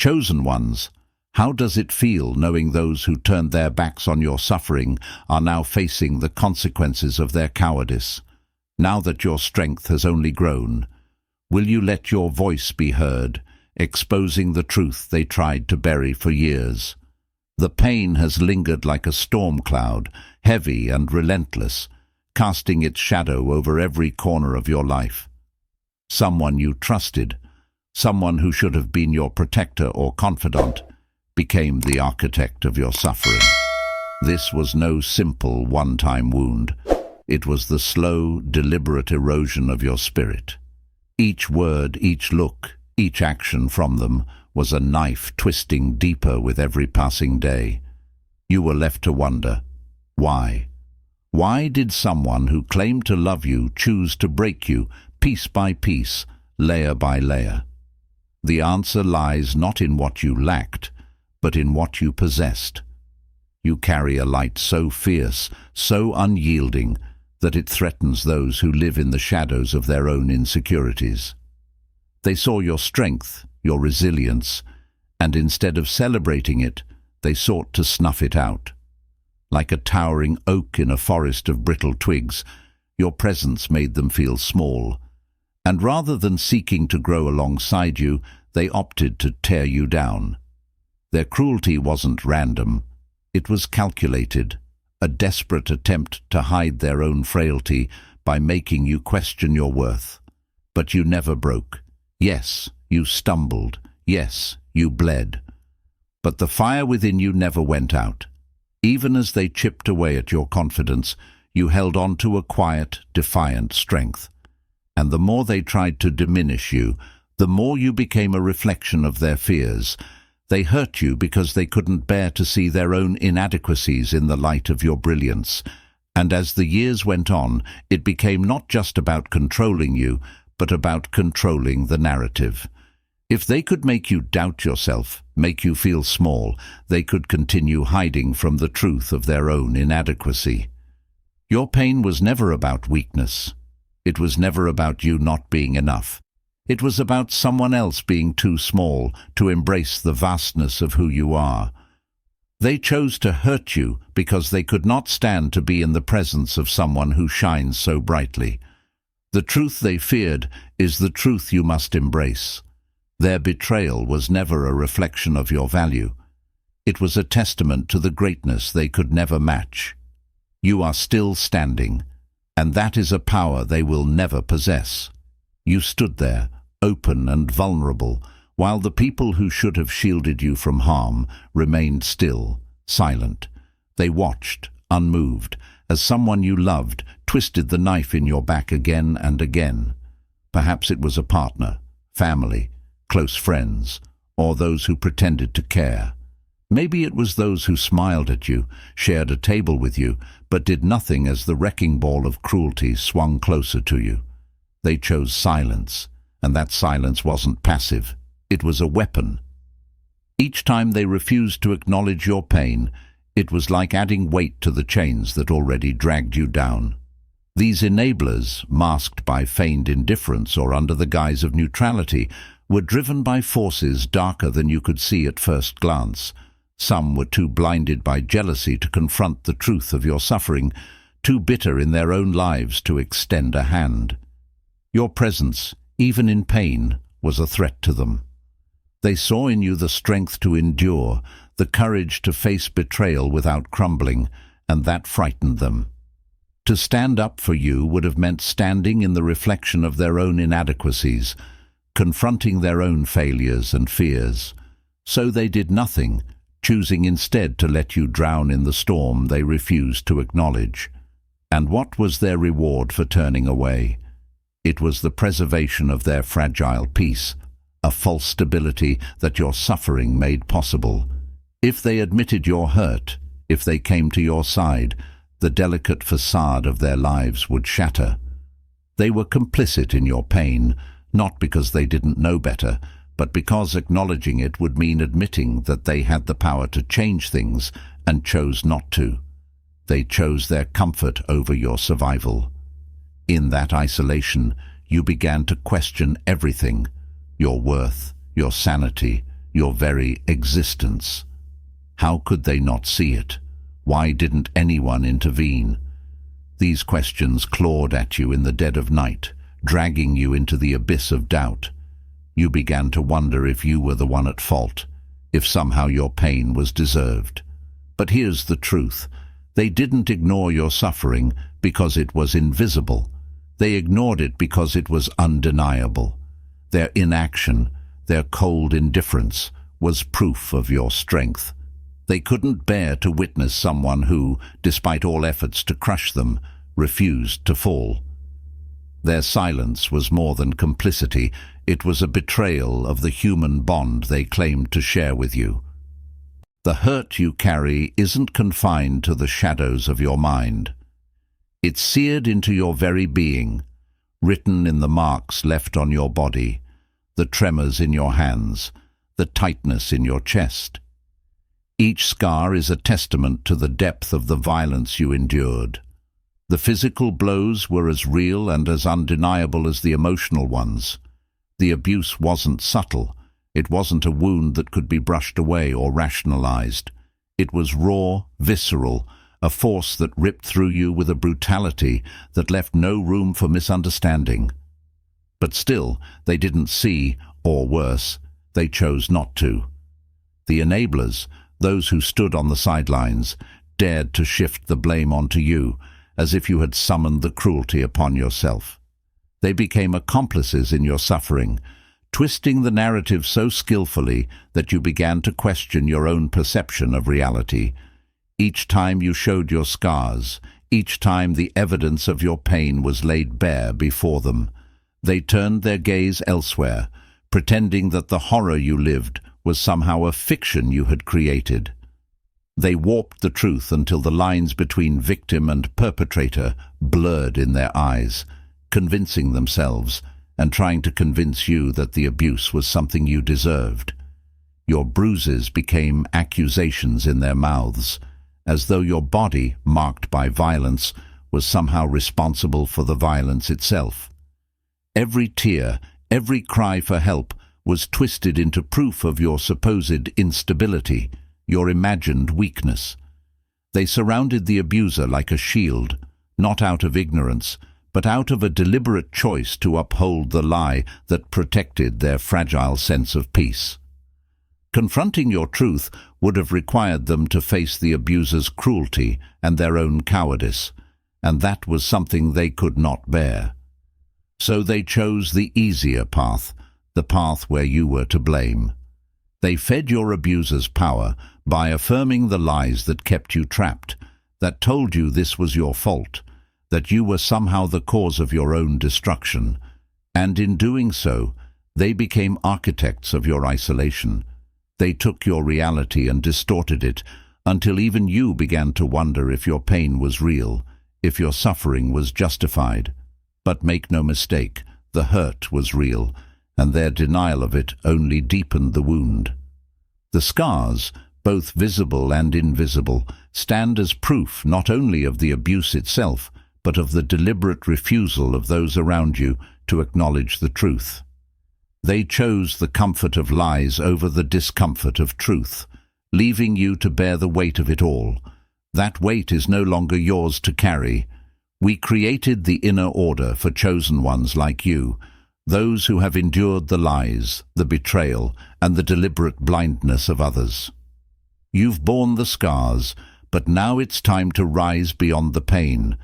Chosen ones, how does it feel knowing those who turned their backs on your suffering are now facing the consequences of their cowardice? Now that your strength has only grown, will you let your voice be heard, exposing the truth they tried to bury for years? The pain has lingered like a storm cloud, heavy and relentless, casting its shadow over every corner of your life. Someone you trusted, someone who should have been your protector or confidant, became the architect of your suffering. This was no simple one-time wound. It was the slow, deliberate erosion of your spirit. Each word, each look, each action from them was a knife twisting deeper with every passing day. You were left to wonder, why? Why did someone who claimed to love you choose to break you piece by piece, layer by layer? The answer lies not in what you lacked, but in what you possessed. You carry a light so fierce, so unyielding, that it threatens those who live in the shadows of their own insecurities. They saw your strength, your resilience, and instead of celebrating it, they sought to snuff it out. Like a towering oak in a forest of brittle twigs, your presence made them feel small, and rather than seeking to grow alongside you, they opted to tear you down. Their cruelty wasn't random, it was calculated, a desperate attempt to hide their own frailty by making you question your worth. But you never broke. Yes, you stumbled. Yes, you bled. But the fire within you never went out. Even as they chipped away at your confidence, you held on to a quiet, defiant strength. And the more they tried to diminish you, the more you became a reflection of their fears. They hurt you because they couldn't bear to see their own inadequacies in the light of your brilliance. And as the years went on, it became not just about controlling you, but about controlling the narrative. If they could make you doubt yourself, make you feel small, they could continue hiding from the truth of their own inadequacy. Your pain was never about weakness. It was never about you not being enough. It was about someone else being too small to embrace the vastness of who you are. They chose to hurt you because they could not stand to be in the presence of someone who shines so brightly. The truth they feared is the truth you must embrace. Their betrayal was never a reflection of your value. It was a testament to the greatness they could never match. You are still standing, and that is a power they will never possess. You stood there, open and vulnerable, while the people who should have shielded you from harm remained still, silent. They watched, unmoved, as someone you loved twisted the knife in your back again and again. Perhaps it was a partner, family, close friends, or those who pretended to care. Maybe it was those who smiled at you, shared a table with you, but did nothing as the wrecking ball of cruelty swung closer to you. They chose silence, and that silence wasn't passive. It was a weapon. Each time they refused to acknowledge your pain, it was like adding weight to the chains that already dragged you down. These enablers, masked by feigned indifference or under the guise of neutrality, were driven by forces darker than you could see at first glance. Some were too blinded by jealousy to confront the truth of your suffering, too bitter in their own lives to extend a hand. Your presence, even in pain, was a threat to them. They saw in you the strength to endure, the courage to face betrayal without crumbling, and that frightened them. To stand up for you would have meant standing in the reflection of their own inadequacies, confronting their own failures and fears. So they did nothing, choosing instead to let you drown in the storm they refused to acknowledge. And what was their reward for turning away? It was the preservation of their fragile peace, a false stability that your suffering made possible. If they admitted your hurt, if they came to your side, the delicate facade of their lives would shatter. They were complicit in your pain, not because they didn't know better, but because acknowledging it would mean admitting that they had the power to change things and chose not to. They chose their comfort over your survival. In that isolation, you began to question everything: your worth, your sanity, your very existence. How could they not see it? Why didn't anyone intervene? These questions clawed at you in the dead of night, dragging you into the abyss of doubt. You began to wonder if you were the one at fault, if somehow your pain was deserved. But here's the truth. They didn't ignore your suffering because it was invisible. They ignored it because it was undeniable. Their inaction, their cold indifference, was proof of your strength. They couldn't bear to witness someone who, despite all efforts to crush them, refused to fall. Their silence was more than complicity. It was a betrayal of the human bond they claimed to share with you. The hurt you carry isn't confined to the shadows of your mind. It's seared into your very being, written in the marks left on your body, the tremors in your hands, the tightness in your chest. Each scar is a testament to the depth of the violence you endured. The physical blows were as real and as undeniable as the emotional ones. The abuse wasn't subtle. It wasn't a wound that could be brushed away or rationalized. It was raw, visceral, a force that ripped through you with a brutality that left no room for misunderstanding. But still, they didn't see, or worse, they chose not to. The enablers, those who stood on the sidelines, dared to shift the blame onto you, as if you had summoned the cruelty upon yourself. They became accomplices in your suffering, twisting the narrative so skillfully that you began to question your own perception of reality. Each time you showed your scars, each time the evidence of your pain was laid bare before them, they turned their gaze elsewhere, pretending that the horror you lived was somehow a fiction you had created. They warped the truth until the lines between victim and perpetrator blurred in their eyes, convincing themselves and trying to convince you that the abuse was something you deserved. Your bruises became accusations in their mouths, as though your body, marked by violence, was somehow responsible for the violence itself. Every tear, every cry for help was twisted into proof of your supposed instability, your imagined weakness. They surrounded the abuser like a shield, not out of ignorance, but out of a deliberate choice to uphold the lie that protected their fragile sense of peace. Confronting your truth would have required them to face the abuser's cruelty and their own cowardice, and that was something they could not bear. So they chose the easier path, the path where you were to blame. They fed your abuser's power by affirming the lies that kept you trapped, that told you this was your fault, that you were somehow the cause of your own destruction, and in doing so, they became architects of your isolation. They took your reality and distorted it until even you began to wonder if your pain was real, if your suffering was justified. But make no mistake, the hurt was real, and their denial of it only deepened the wound. The scars, both visible and invisible, stand as proof not only of the abuse itself, but of the deliberate refusal of those around you to acknowledge the truth. They chose the comfort of lies over the discomfort of truth, leaving you to bear the weight of it all. That weight is no longer yours to carry. We created the inner order for chosen ones like you, those who have endured the lies, the betrayal, and the deliberate blindness of others. You've borne the scars, but now it's time to rise beyond the pain.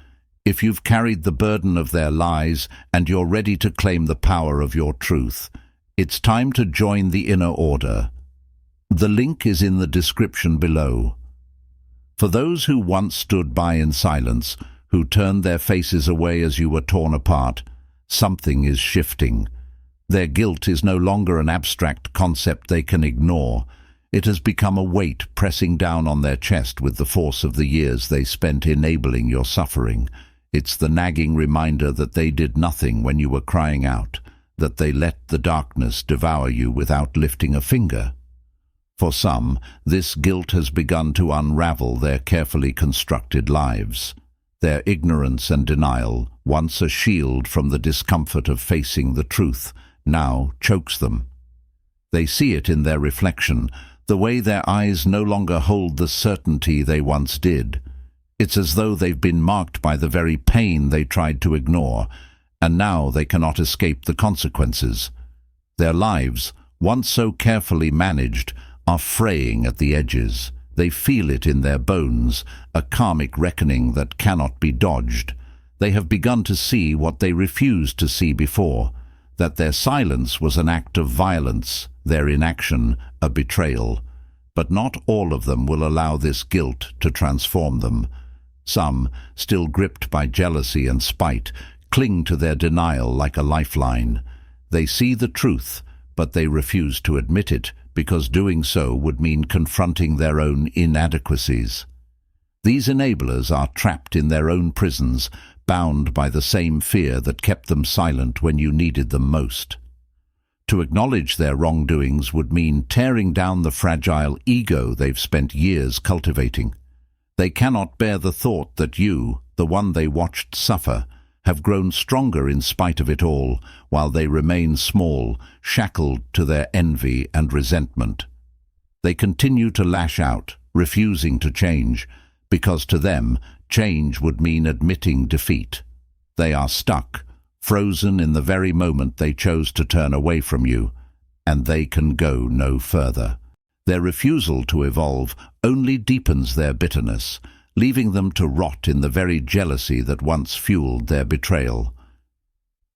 If you've carried the burden of their lies and you're ready to claim the power of your truth, it's time to join the inner order. The link is in the description below. For those who once stood by in silence, who turned their faces away as you were torn apart, something is shifting. Their guilt is no longer an abstract concept they can ignore. It has become a weight pressing down on their chest with the force of the years they spent enabling your suffering. It's the nagging reminder that they did nothing when you were crying out, that they let the darkness devour you without lifting a finger. For some, this guilt has begun to unravel their carefully constructed lives. Their ignorance and denial, once a shield from the discomfort of facing the truth, now chokes them. They see it in their reflection, the way their eyes no longer hold the certainty they once did. It's as though they've been marked by the very pain they tried to ignore, and now they cannot escape the consequences. Their lives, once so carefully managed, are fraying at the edges. They feel it in their bones, a karmic reckoning that cannot be dodged. They have begun to see what they refused to see before, that their silence was an act of violence, their inaction a betrayal. But not all of them will allow this guilt to transform them. Some, still gripped by jealousy and spite, cling to their denial like a lifeline. They see the truth, but they refuse to admit it, because doing so would mean confronting their own inadequacies. These enablers are trapped in their own prisons, bound by the same fear that kept them silent when you needed them most. To acknowledge their wrongdoings would mean tearing down the fragile ego they've spent years cultivating. They cannot bear the thought that you, the one they watched suffer, have grown stronger in spite of it all, while they remain small, shackled to their envy and resentment. They continue to lash out, refusing to change, because to them, change would mean admitting defeat. They are stuck, frozen in the very moment they chose to turn away from you, and they can go no further. Their refusal to evolve only deepens their bitterness, leaving them to rot in the very jealousy that once fueled their betrayal.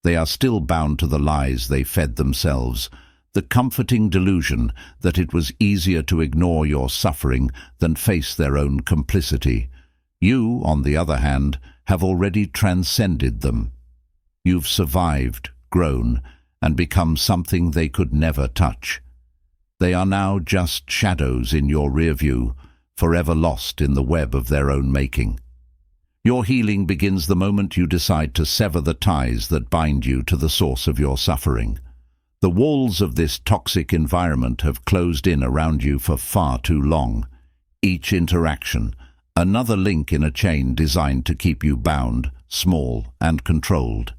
They are still bound to the lies they fed themselves, the comforting delusion that it was easier to ignore your suffering than face their own complicity. You, on the other hand, have already transcended them. You've survived, grown, and become something they could never touch. They are now just shadows in your rear view, forever lost in the web of their own making. Your healing begins the moment you decide to sever the ties that bind you to the source of your suffering. The walls of this toxic environment have closed in around you for far too long. Each interaction, another link in a chain designed to keep you bound, small, and controlled.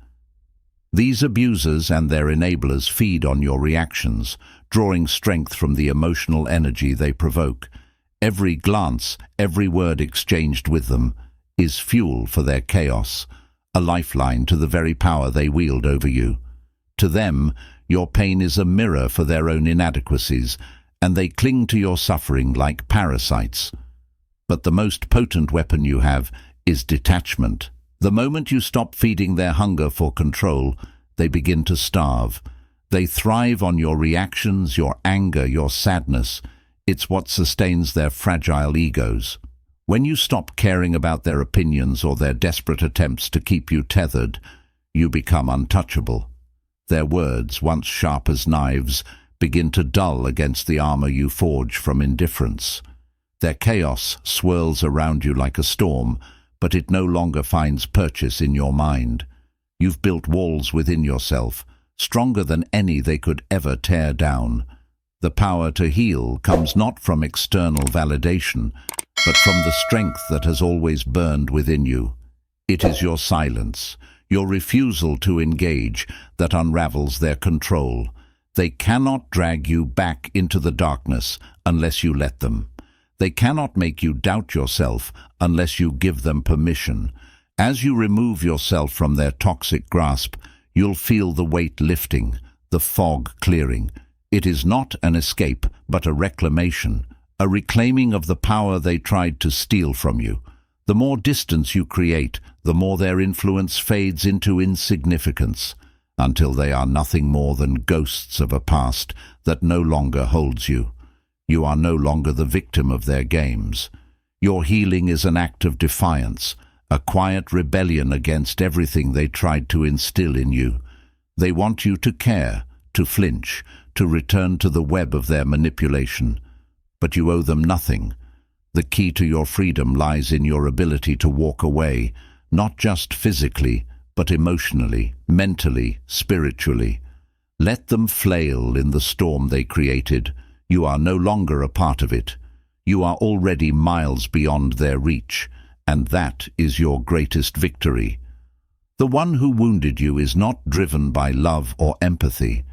These abusers and their enablers feed on your reactions, drawing strength from the emotional energy they provoke. Every glance, every word exchanged with them, is fuel for their chaos, a lifeline to the very power they wield over you. To them, your pain is a mirror for their own inadequacies, and they cling to your suffering like parasites. But the most potent weapon you have is detachment. The moment you stop feeding their hunger for control, they begin to starve. They thrive on your reactions, your anger, your sadness. It's what sustains their fragile egos. When you stop caring about their opinions or their desperate attempts to keep you tethered, you become untouchable. Their words, once sharp as knives, begin to dull against the armor you forge from indifference. Their chaos swirls around you like a storm, but it no longer finds purchase in your mind. You've built walls within yourself, stronger than any they could ever tear down. The power to heal comes not from external validation, but from the strength that has always burned within you. It is your silence, your refusal to engage, that unravels their control. They cannot drag you back into the darkness unless you let them. They cannot make you doubt yourself unless you give them permission. As you remove yourself from their toxic grasp, you'll feel the weight lifting, the fog clearing. It is not an escape, but a reclamation, a reclaiming of the power they tried to steal from you. The more distance you create, the more their influence fades into insignificance, until they are nothing more than ghosts of a past that no longer holds you. You are no longer the victim of their games. Your healing is an act of defiance, a quiet rebellion against everything they tried to instill in you. They want you to care, to flinch, to return to the web of their manipulation. But you owe them nothing. The key to your freedom lies in your ability to walk away, not just physically, but emotionally, mentally, spiritually. Let them flail in the storm they created. You are no longer a part of it. You are already miles beyond their reach, and that is your greatest victory. The one who wounded you is not driven by love or empathy,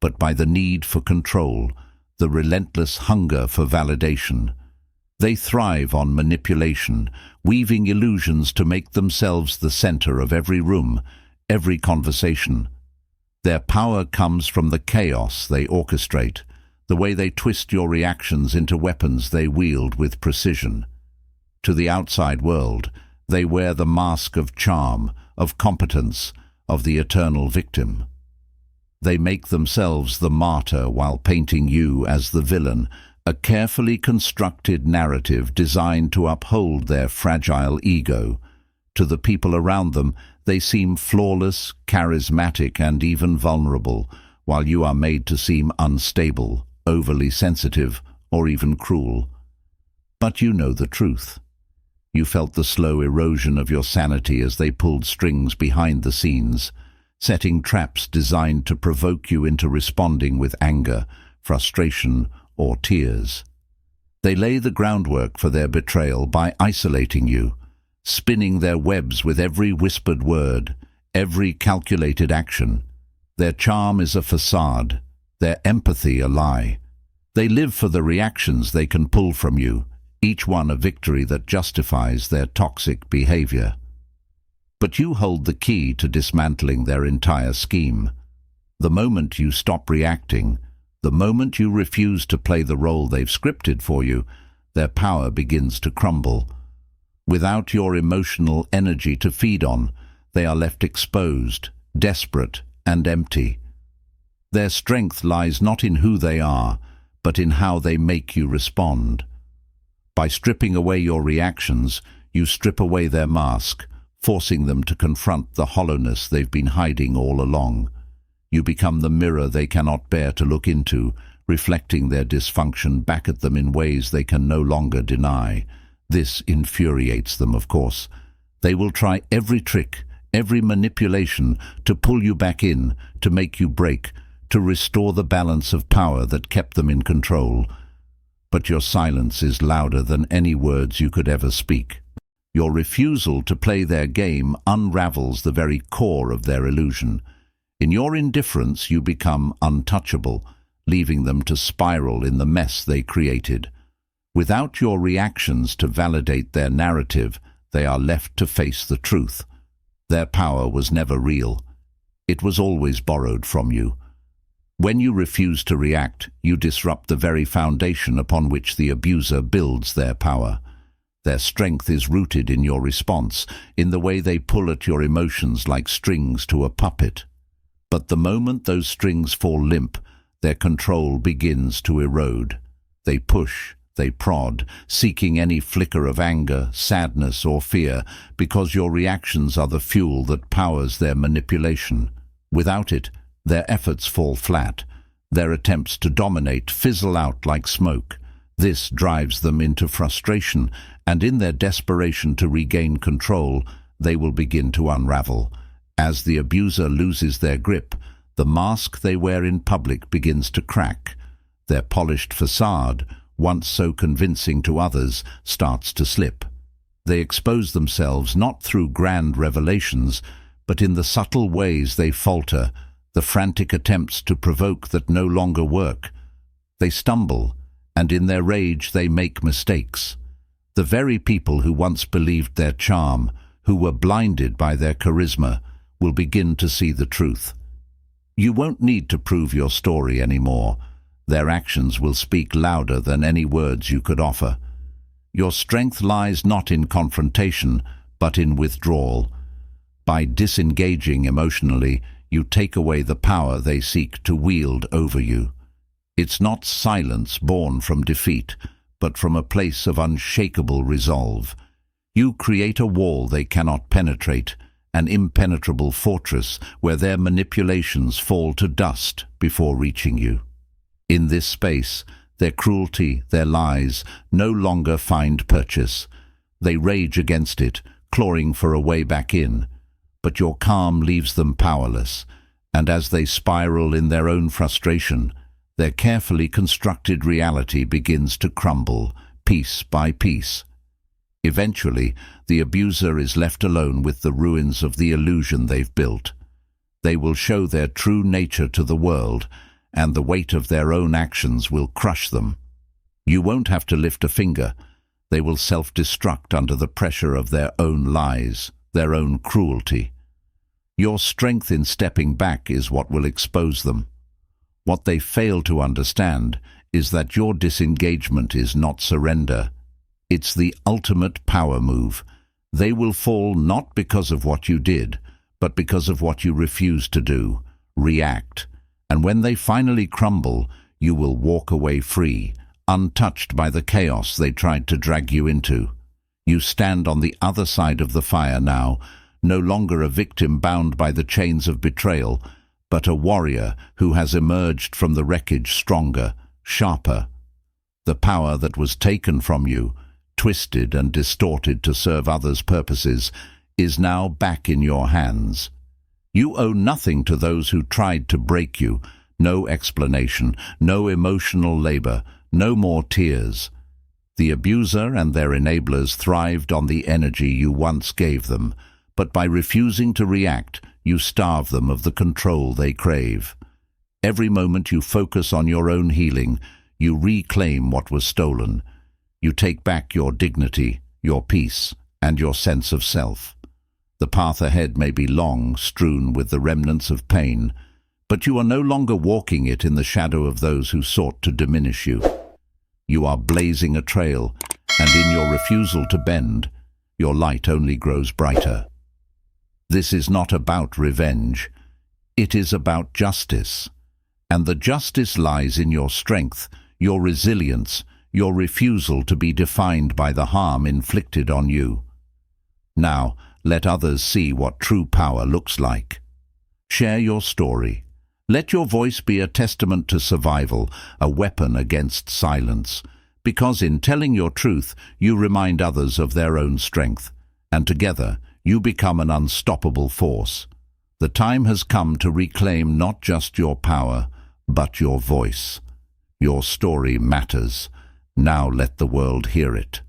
but by the need for control, the relentless hunger for validation. They thrive on manipulation, weaving illusions to make themselves the center of every room, every conversation. Their power comes from the chaos they orchestrate, the way they twist your reactions into weapons they wield with precision. To the outside world, they wear the mask of charm, of competence, of the eternal victim. They make themselves the martyr while painting you as the villain, a carefully constructed narrative designed to uphold their fragile ego. To the people around them, they seem flawless, charismatic, and even vulnerable, while you are made to seem unstable, overly sensitive, or even cruel. But you know the truth. You felt the slow erosion of your sanity as they pulled strings behind the scenes, setting traps designed to provoke you into responding with anger, frustration, or tears. They lay the groundwork for their betrayal by isolating you, spinning their webs with every whispered word, every calculated action. Their charm is a facade, their empathy a lie. They live for the reactions they can pull from you, each one a victory that justifies their toxic behavior. But you hold the key to dismantling their entire scheme. The moment you stop reacting, the moment you refuse to play the role they've scripted for you, their power begins to crumble. Without your emotional energy to feed on, they are left exposed, desperate, and empty. Their strength lies not in who they are, but in how they make you respond. By stripping away your reactions, you strip away their mask, forcing them to confront the hollowness they've been hiding all along. You become the mirror they cannot bear to look into, reflecting their dysfunction back at them in ways they can no longer deny. This infuriates them, of course. They will try every trick, every manipulation to pull you back in, to make you break, to restore the balance of power that kept them in control. But your silence is louder than any words you could ever speak. Your refusal to play their game unravels the very core of their illusion. In your indifference, you become untouchable, leaving them to spiral in the mess they created. Without your reactions to validate their narrative, they are left to face the truth. Their power was never real. It was always borrowed from you. When you refuse to react, you disrupt the very foundation upon which the abuser builds their power. Their strength is rooted in your response, in the way they pull at your emotions like strings to a puppet. But the moment those strings fall limp, their control begins to erode. They push, they prod, seeking any flicker of anger, sadness, or fear, because your reactions are the fuel that powers their manipulation. Without it, their efforts fall flat. Their attempts to dominate fizzle out like smoke. This drives them into frustration, and in their desperation to regain control, they will begin to unravel. As the abuser loses their grip, the mask they wear in public begins to crack. Their polished facade, once so convincing to others, starts to slip. They expose themselves not through grand revelations, but in the subtle ways they falter, the frantic attempts to provoke that no longer work. They stumble, and in their rage they make mistakes. The very people who once believed their charm, who were blinded by their charisma, will begin to see the truth. You won't need to prove your story anymore. Their actions will speak louder than any words you could offer. Your strength lies not in confrontation, but in withdrawal. By disengaging emotionally, you take away the power they seek to wield over you. It's not silence born from defeat, but from a place of unshakable resolve. You create a wall they cannot penetrate, an impenetrable fortress where their manipulations fall to dust before reaching you. In this space, their cruelty, their lies, no longer find purchase. They rage against it, clawing for a way back in. But your calm leaves them powerless, and as they spiral in their own frustration, their carefully constructed reality begins to crumble, piece by piece. Eventually, the abuser is left alone with the ruins of the illusion they've built. They will show their true nature to the world, and the weight of their own actions will crush them. You won't have to lift a finger. They will self-destruct under the pressure of their own lies, their own cruelty. Your strength in stepping back is what will expose them. What they fail to understand is that your disengagement is not surrender. It's the ultimate power move. They will fall not because of what you did, but because of what you refused to do, react. And when they finally crumble, you will walk away free, untouched by the chaos they tried to drag you into. You stand on the other side of the fire now, no longer a victim bound by the chains of betrayal, but a warrior who has emerged from the wreckage stronger, sharper. The power that was taken from you, twisted and distorted to serve others' purposes, is now back in your hands. You owe nothing to those who tried to break you, no explanation, no emotional labor, no more tears. The abuser and their enablers thrived on the energy you once gave them, but by refusing to react, you starve them of the control they crave. Every moment you focus on your own healing, you reclaim what was stolen. You take back your dignity, your peace, and your sense of self. The path ahead may be long, strewn with the remnants of pain, but you are no longer walking it in the shadow of those who sought to diminish you. You are blazing a trail, and in your refusal to bend, your light only grows brighter. This is not about revenge. It is about justice. And the justice lies in your strength, your resilience, your refusal to be defined by the harm inflicted on you. Now, let others see what true power looks like. Share your story. Let your voice be a testament to survival, a weapon against silence, because in telling your truth, you remind others of their own strength, and together you become an unstoppable force. The time has come to reclaim not just your power, but your voice. Your story matters. Now let the world hear it.